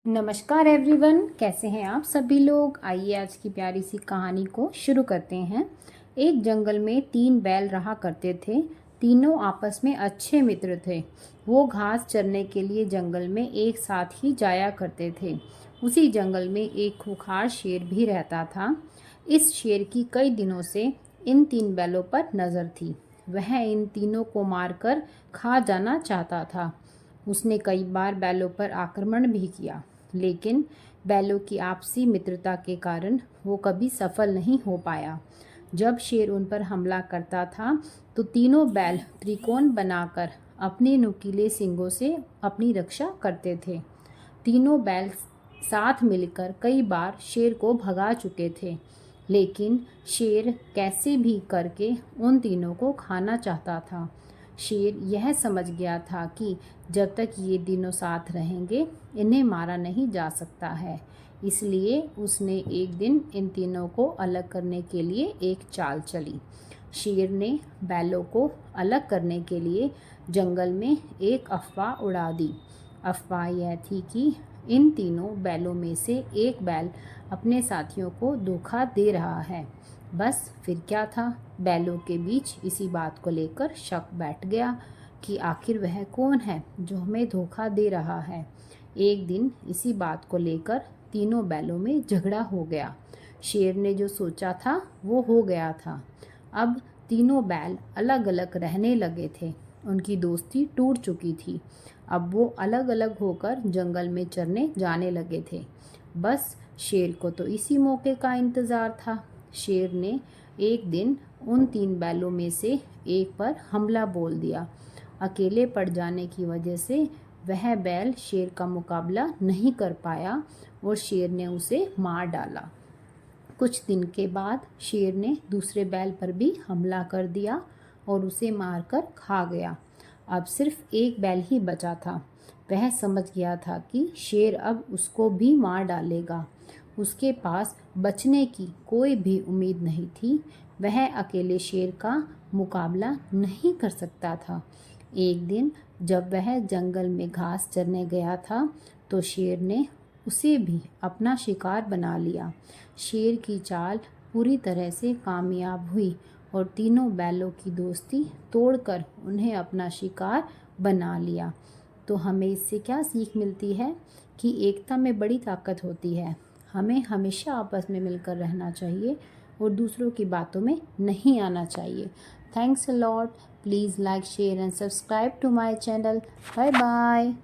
नमस्कार एवरीवन, कैसे हैं आप सभी लोग। आइए आज की प्यारी सी कहानी को शुरू करते हैं। एक जंगल में 3 बैल रहा करते थे। तीनों आपस में अच्छे मित्र थे। वो घास चरने के लिए जंगल में एक साथ ही जाया करते थे। उसी जंगल में एक खूंखार शेर भी रहता था। इस शेर की कई दिनों से इन 3 बैलों पर नज़र थी। वह इन तीनों को मारकर खा जाना चाहता था। उसने कई बार बैलों पर आक्रमण भी किया, लेकिन बैलों की आपसी मित्रता के कारण वो कभी सफल नहीं हो पाया। जब शेर उन पर हमला करता था तो तीनों बैल त्रिकोण बनाकर अपने नुकीले सींगों से अपनी रक्षा करते थे। तीनों बैल साथ मिलकर कई बार शेर को भगा चुके थे, लेकिन शेर कैसे भी करके उन तीनों को खाना चाहता था। शेर यह समझ गया था कि जब तक ये तीनों साथ रहेंगे इन्हें मारा नहीं जा सकता है। इसलिए उसने एक दिन इन तीनों को अलग करने के लिए एक चाल चली। शेर ने बैलों को अलग करने के लिए जंगल में एक अफवाह उड़ा दी। अफवाह यह थी कि इन तीनों बैलों में से एक बैल अपने साथियों को धोखा दे रहा है। बस फिर क्या था, बैलों के बीच इसी बात को लेकर शक बैठ गया कि आखिर वह कौन है जो हमें धोखा दे रहा है। एक दिन इसी बात को लेकर तीनों बैलों में झगड़ा हो गया। शेर ने जो सोचा था वो हो गया था। अब तीनों बैल अलग अलग रहने लगे थे। उनकी दोस्ती टूट चुकी थी। अब वो अलग अलग होकर जंगल में चरने जाने लगे थे। बस शेर को तो इसी मौके का इंतज़ार था। शेर ने एक दिन उन 3 बैलों में से एक पर हमला बोल दिया। अकेले पड़ जाने की वजह से वह बैल शेर का मुकाबला नहीं कर पाया और शेर ने उसे मार डाला। कुछ दिन के बाद शेर ने दूसरे बैल पर भी हमला कर दिया और उसे मारकर खा गया। अब सिर्फ एक बैल ही बचा था। वह समझ गया था कि शेर अब उसको भी मार डालेगा। उसके पास बचने की कोई भी उम्मीद नहीं थी। वह अकेले शेर का मुकाबला नहीं कर सकता था। एक दिन जब वह जंगल में घास चरने गया था तो शेर ने उसे भी अपना शिकार बना लिया। शेर की चाल पूरी तरह से कामयाब हुई और तीनों बैलों की दोस्ती तोड़कर उन्हें अपना शिकार बना लिया। तो हमें इससे क्या सीख मिलती है कि एकता में बड़ी ताकत होती है। हमें हमेशा आपस में मिलकर रहना चाहिए और दूसरों की बातों में नहीं आना चाहिए। Thanks a lot. Please like, share and subscribe to my channel. Bye bye.